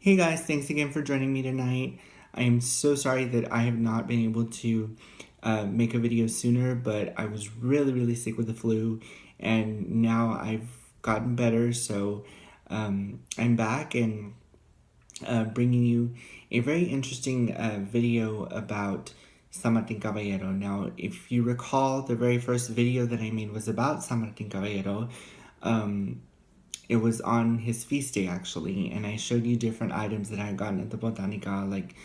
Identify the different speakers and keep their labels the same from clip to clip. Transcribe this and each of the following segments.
Speaker 1: Hey guys, thanks again for joining me tonight. I am so sorry that I have not been able to make a video sooner, but I was really sick with the flu, and now I've gotten better, so I'm back and bringing you a very interesting video about San Martin Caballero. Now, if you recall, the very first video that I made was about San Martin Caballero. It was on his feast day, actually, and I showed you different items that I had gotten at the Botanica, like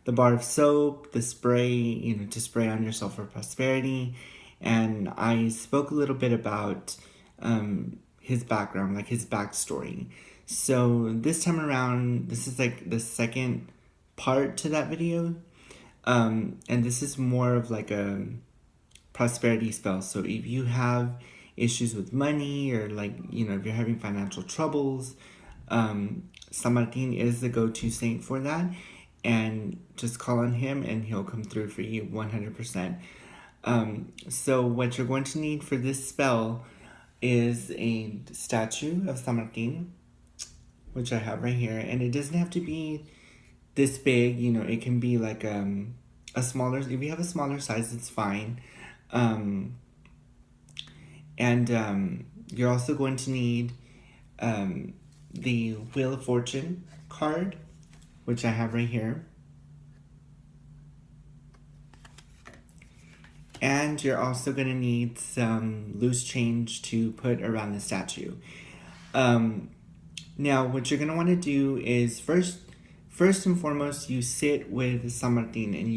Speaker 1: the bar of soap, the spray, to spray on yourself for prosperity, and I spoke a little bit about his background, like his backstory. So this time around, this is like the second part to that video, and this is more of like a prosperity spell. So if you have issues with money or if you're having financial troubles, San Martin is the go-to saint for that, and just call on him and he'll come through for you 100%. So what you're going to need for this spell is a statue of San Martin, which I have right here, and it doesn't have to be this big. It can be like a smaller, if you have a smaller size, it's fine. You're also going to need the Wheel of Fortune card, which I have right here. And you're also going to need some loose change to put around the statue. Now, what you're going to want to do is first and foremost, you sit with San Martin and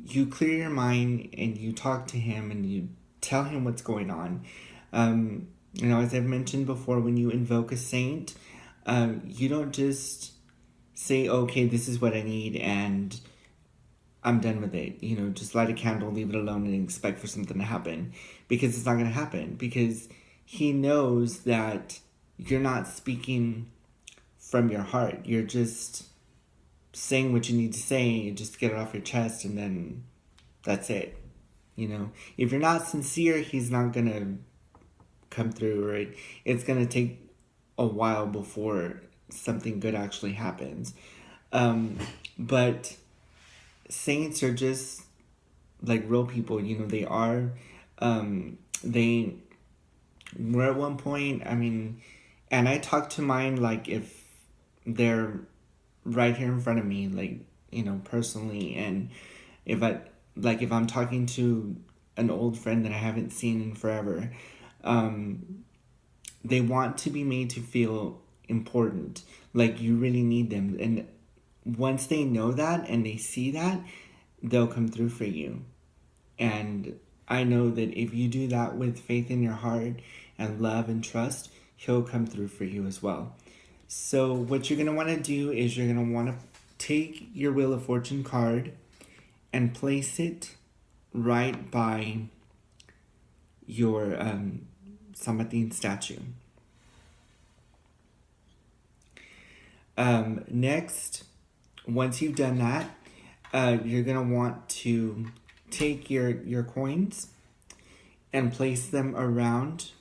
Speaker 1: you clear your mind and you talk to him and you tell him what's going on. As I've mentioned before, when you invoke a saint, you don't just say, okay, this is what I need and I'm done with it. Just light a candle, leave it alone, and expect for something to happen. Because it's not going to happen. Because he knows that you're not speaking from your heart. You're just saying what you need to say, just get it off your chest, and then that's it. If you're not sincere, he's not going to come through, right? It's going to take a while before something good actually happens. But saints are just like real people, they are, they were at one point, and I talk to mine like if they're right here in front of me, personally, and if I'm talking to an old friend that I haven't seen in forever, they want to be made to feel important, like you really need them. And once they know that and they see that, they'll come through for you. And I know that if you do that with faith in your heart and love and trust, he'll come through for you as well. So what you're going to want to do is you're going to want to take your Wheel of Fortune card and place it right by your San Martin statue. Next, once you've done that, you're going to want to take your coins and place them around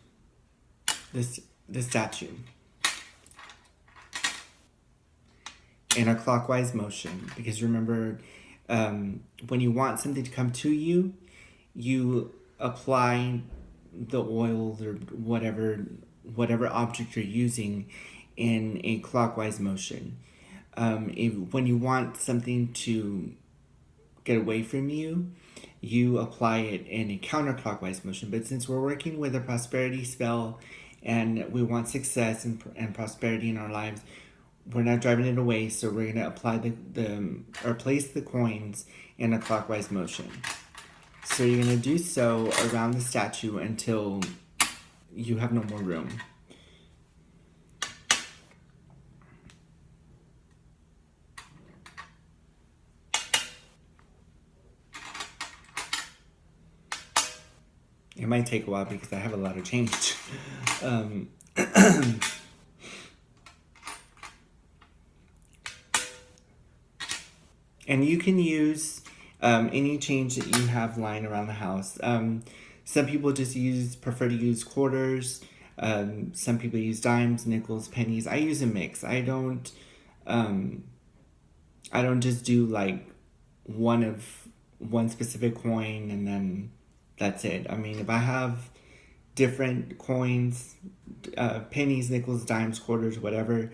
Speaker 1: the statue in a clockwise motion. Because remember, when you want something to come to you, you apply the oil or whatever object you're using in a clockwise motion. When you want something to get away from you, you apply it in a counterclockwise motion. But since we're working with a prosperity spell and we want success and prosperity in our lives, we're not driving it away, so we're going to apply or place the coins in a clockwise motion. So you're going to do so around the statue until you have no more room. It might take a while because I have a lot of change. And you can use any change that you have lying around the house. Some people just prefer to use quarters. Some people use dimes, nickels, pennies. I use a mix. I don't I don't just do like one specific coin and then that's it. I mean, if I have different coins, pennies, nickels, dimes, quarters, whatever,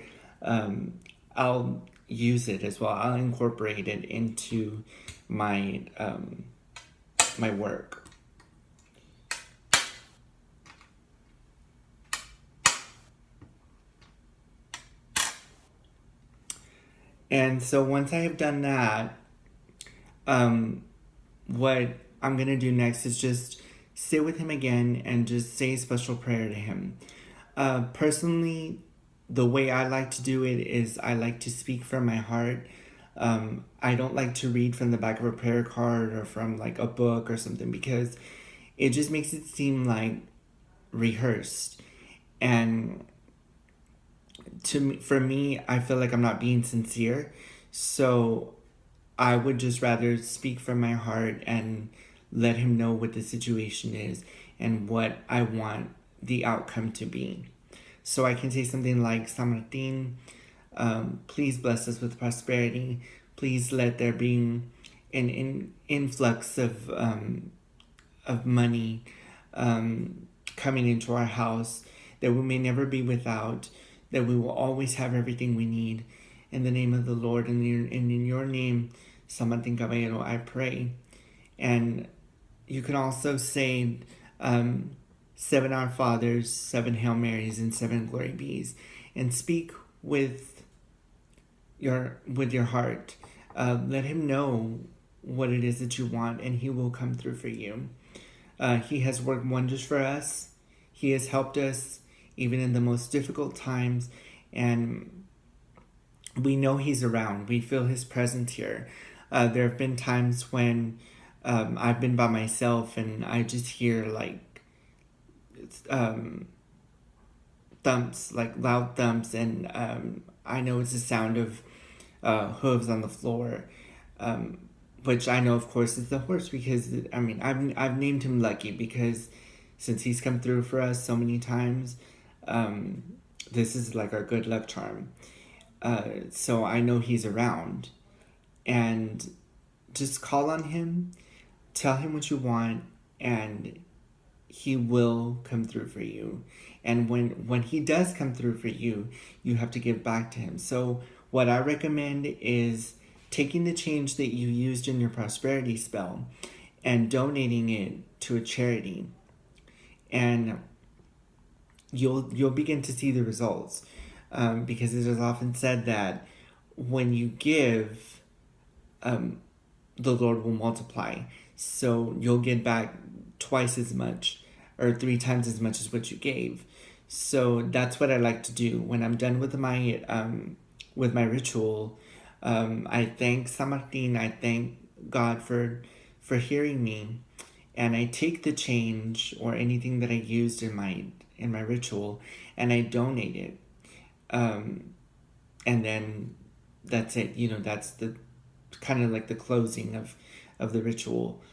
Speaker 1: I'll use it as well. I'll incorporate it into my my work. And so once I have done that, what I'm gonna do next is just sit with him again and just say a special prayer to him. Personally, the way I like to do it is I like to speak from my heart. I don't like to read from the back of a prayer card or from like a book or something because it just makes it seem like rehearsed. And for me, I feel like I'm not being sincere. So I would just rather speak from my heart and let him know what the situation is and what I want the outcome to be. So I can say something like, San Martin, please bless us with prosperity. Please let there be an influx of money coming into our house, that we may never be without, that we will always have everything we need. In the name of the Lord and in your name, San Martin Caballero, I pray. And you can also say 7 Our Fathers, 7 Hail Marys, and 7 Glory Bees, and speak with your heart. Let him know what it is that you want, and he will come through for you. He has worked wonders for us. He has helped us even in the most difficult times, and we know he's around. We feel his presence here. There have been times when I've been by myself and I just hear like thumps, like loud thumps, and I know it's the sound of hooves on the floor, which I know, of course, is the horse, because I mean I've named him Lucky because since he's come through for us so many times, this is like our good luck charm. So I know he's around, and just call on him, tell him what you want, and he will come through for you. And when he does come through for you, you have to give back to him. So what I recommend is taking the change that you used in your prosperity spell and donating it to a charity. And you'll begin to see the results. Because it is often said that when you give, the Lord will multiply. So you'll get back twice as much or 3 times as much as what you gave. So that's what I like to do. When I'm done with my ritual, I thank San Martin, I thank God for hearing me, and I take the change or anything that I used in my ritual and I donate it. And then that's it. That's the kind of like the closing of the ritual,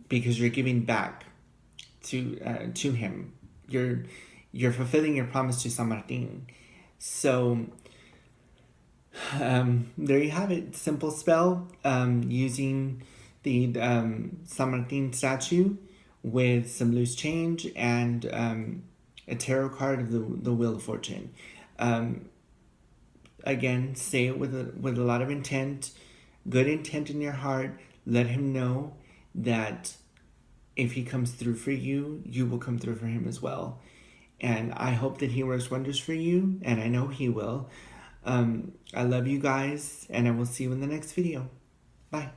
Speaker 1: because you're giving back to him. You're fulfilling your promise to San Martin. So there you have it. Simple spell, using the San Martin statue with some loose change and a tarot card of the Wheel of Fortune. Again, say it with a lot of intent, good intent in your heart. Let him know that if he comes through for you, you will come through for him as well. And I hope that he works wonders for you, and I know he will. I love you guys, and I will see you in the next video. Bye.